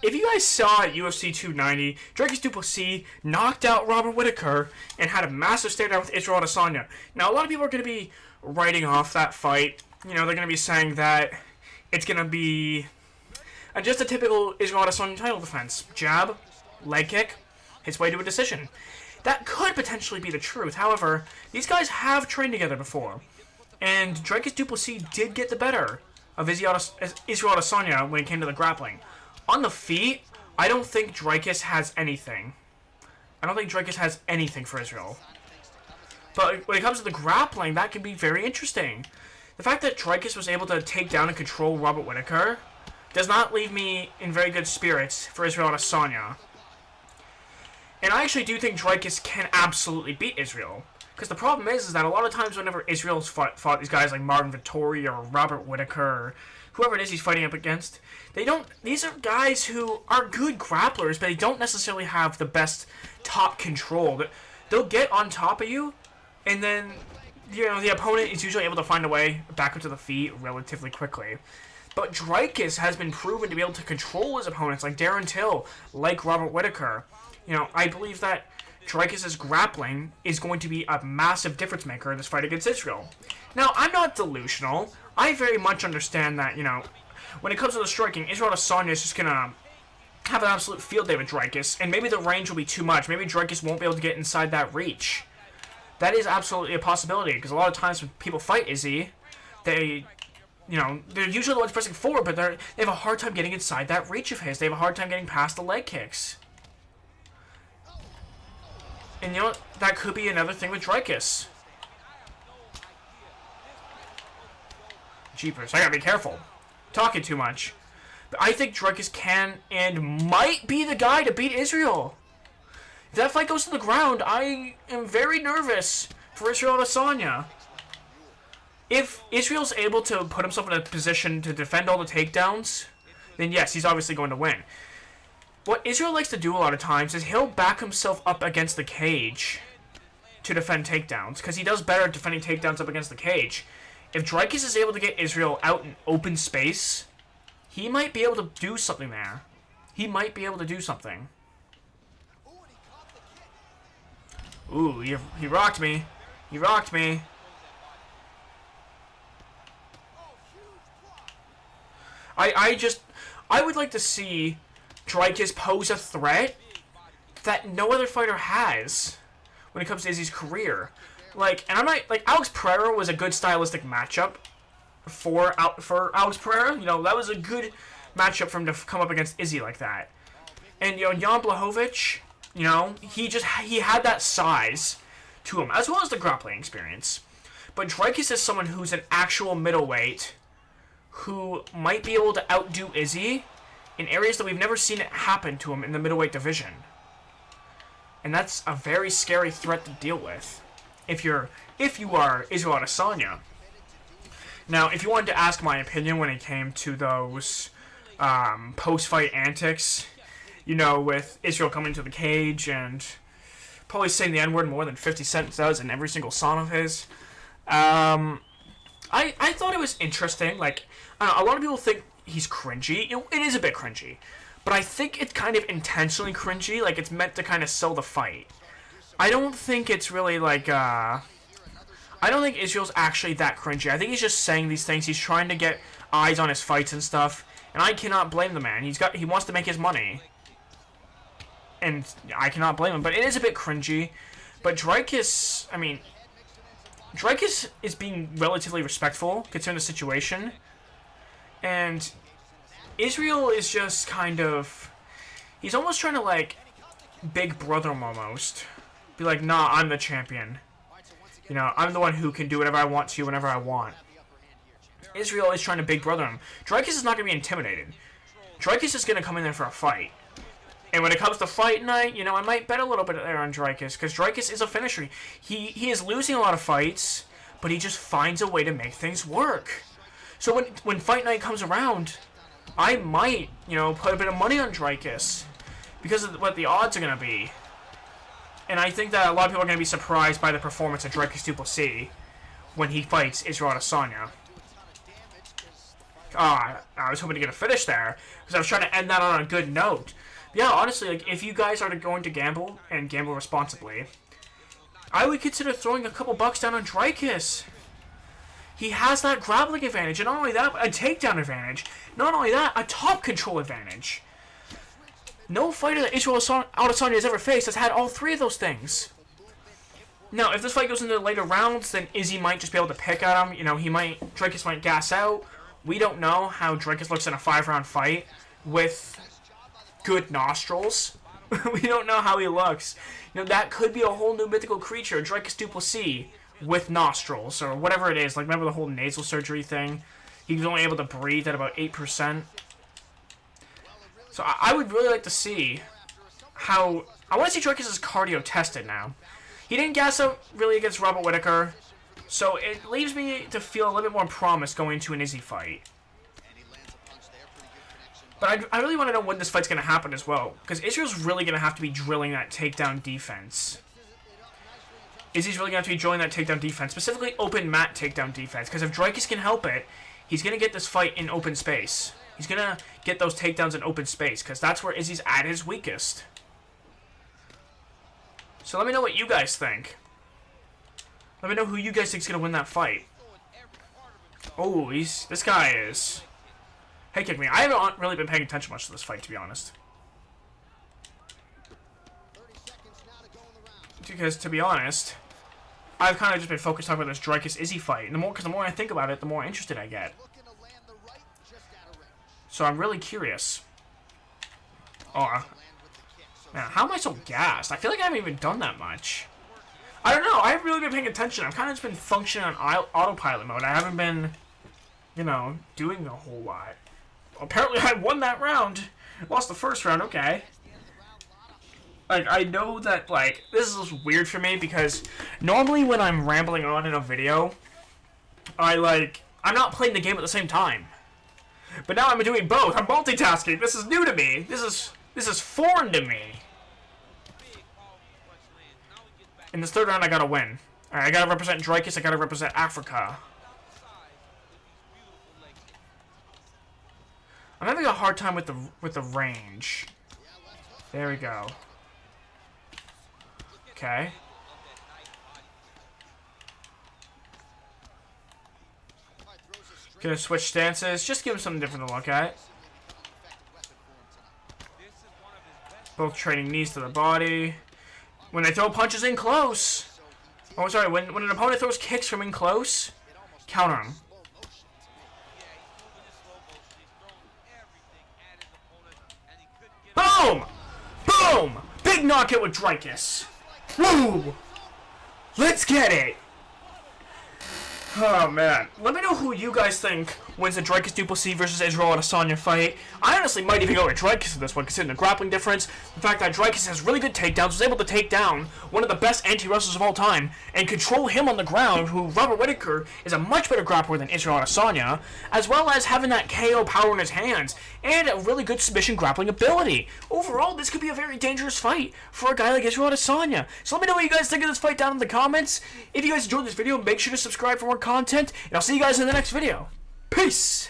if you guys saw at UFC 290, Dricus du Plessis knocked out Robert Whittaker and had a massive stare down with Israel Adesanya. Now, a lot of people are going to be writing off that fight. You know, they're going to be saying that it's going to be just a typical Israel Adesanya title defense. Jab, leg kick, his way to a decision. That could potentially be the truth. However, these guys have trained together before. And Dricus du Plessis did get the better of Israel Adesanya when it came to the grappling. On the feet, I don't think Dricus has anything. I don't think Dricus has anything for Israel. But when it comes to the grappling, that can be very interesting. The fact that Dricus was able to take down and control Robert Whittaker does not leave me in very good spirits for Israel Adesanya. And I actually do think Dricus can absolutely beat Israel. Because the problem is that a lot of times whenever Israel's fought these guys like Martin Vettori or Robert Whittaker or whoever it is he's fighting up against, these are guys who are good grapplers, but they don't necessarily have the best top control. They'll get on top of you, and then the opponent is usually able to find a way back up to the feet relatively quickly. But Dricus has been proven to be able to control his opponents, like Darren Till, like Robert Whittaker. I believe that Dricus' grappling is going to be a massive difference maker in this fight against Israel. Now, I'm not delusional. I very much understand that, when it comes to the striking, Israel Adesanya is just going to have an absolute field day with Dricus, and maybe the range will be too much. Maybe Dricus won't be able to get inside that reach. That is absolutely a possibility, because a lot of times when people fight Izzy, they're usually the ones pressing forward, but they have a hard time getting inside that reach of his. They have a hard time getting past the leg kicks. And that could be another thing with Dricus. Jeepers, I gotta be careful. Talking too much. But I think Dricus can and might be the guy to beat Israel. If that fight goes to the ground, I am very nervous for Israel Adesanya. If Israel's able to put himself in a position to defend all the takedowns, then yes, he's obviously going to win. What Israel likes to do a lot of times is he'll back himself up against the cage to defend takedowns, because he does better at defending takedowns up against the cage. If Dricus is able to get Israel out in open space, he might be able to do something there. He might be able to do something. Ooh, he rocked me. He rocked me. I would like to see Dricus pose a threat that no other fighter has when it comes to Izzy's career. And I'm not, Alex Pereira was a good stylistic matchup for Alex Pereira. That was a good matchup for him to come up against Izzy like that. And, Jan Blachowicz, he had that size to him, as well as the grappling experience. But Dricus is someone who's an actual middleweight who might be able to outdo Izzy in areas that we've never seen it happen to him in the middleweight division. And that's a very scary threat to deal with if you are Israel Adesanya. Now, if you wanted to ask my opinion when it came to those post-fight antics, with Israel coming to the cage and probably saying the N-word more than 50 Cent does in every single song of his, I thought it was interesting. A lot of people think he's cringy. It is a bit cringy. But I think it's kind of intentionally cringy. It's meant to kind of sell the fight. I don't think it's really I don't think Israel's actually that cringy. I think he's just saying these things. He's trying to get eyes on his fights and stuff. And I cannot blame the man. He wants to make his money. And I cannot blame him. But it is a bit cringy. But Dricus, Dricus is being relatively respectful considering the situation. And Israel is just kind of... He's almost trying to, big brother him almost. Be like, nah, I'm the champion. I'm the one who can do whatever I want to whenever I want. Israel is trying to big brother him. Dricus is not going to be intimidated. Dricus is going to come in there for a fight. And when it comes to fight night, I might bet a little bit there on Dricus, because Dricus is a finisher. He is losing a lot of fights, but he just finds a way to make things work. So when fight night comes around, I might, put a bit of money on Dricus, because of what the odds are going to be. And I think that a lot of people are going to be surprised by the performance of Dricus du Plessis when he fights Israel Adesanya. I was hoping to get a finish there because I was trying to end that on a good note. But yeah, honestly, like if you guys are going to gamble and gamble responsibly, I would consider throwing a couple bucks down on Dricus. He has that grappling advantage, and not only that, a takedown advantage. Not only that, a top control advantage. No fighter that Israel Adesanya has ever faced has had all three of those things. Now, if this fight goes into the later rounds, then Izzy might just be able to pick at him. You know, Dricus might gas out. We don't know how Dricus looks in a 5-round fight with good nostrils. We don't know how he looks. You know, that could be a whole new mythical creature, Dricus du Plessis, with nostrils, or whatever it is. Like, remember the whole nasal surgery thing? He was only able to breathe at about 8%. So I would really like to see how... I want to see Dricus' cardio tested now. He didn't gas out really against Robert Whittaker, so it leaves me to feel a little bit more promise going into an Izzy fight. But I really want to know when this fight's going to happen as well, because Israel's really going to have to be drilling that takedown defense. Izzy's really going to have to be drilling that takedown defense, specifically open mat takedown defense, because if Dricus can help it, he's going to get this fight in open space. He's going to get those takedowns in open space, because that's where Izzy's at his weakest. So let me know what you guys think. Let me know who you guys think is going to win that fight. Oh, this guy is... Hey, kick me. I haven't really been paying attention much to this fight, to be honest. Because, to be honest, I've kind of just been focused on this Dricus-Izzy fight. And the more I think about it, the more interested I get. So I'm really curious. Oh, man, how am I so gassed? I feel like I haven't even done that much. I don't know. I haven't really been paying attention. I've kind of just been functioning on autopilot mode. I haven't been, you know, doing a whole lot. Apparently I won that round. Lost the first round, okay. Like, I know that, like, this is weird for me because normally when I'm rambling on in a video, I'm not playing the game at the same time. But now I'm doing both. I'm multitasking. This is new to me. This is foreign to me. In this third round, I gotta win. Alright, I gotta represent Dricus. I gotta represent Africa. I'm having a hard time with the range. There we go. Okay. Gonna switch stances. Just give him something different to look at. Both trading knees to the body. When they throw punches in close. Oh, sorry. When an opponent throws kicks from in close, counter him. Boom! Boom! Big knockout with Dricus. Woo! Let's get it! Oh, man. Let me know who you guys think wins the Dricus du Plessis versus Israel Adesanya fight. I honestly might even go with Dricus in this one, considering the grappling difference. The fact that Dricus has really good takedowns, was able to take down one of the best anti-wrestlers of all time, and control him on the ground, who Robert Whittaker is a much better grappler than Israel Adesanya, as well as having that KO power in his hands, and a really good submission grappling ability. Overall, this could be a very dangerous fight for a guy like Israel Adesanya. So let me know what you guys think of this fight down in the comments. If you guys enjoyed this video, make sure to subscribe for more content, and I'll see you guys in the next video. Peace!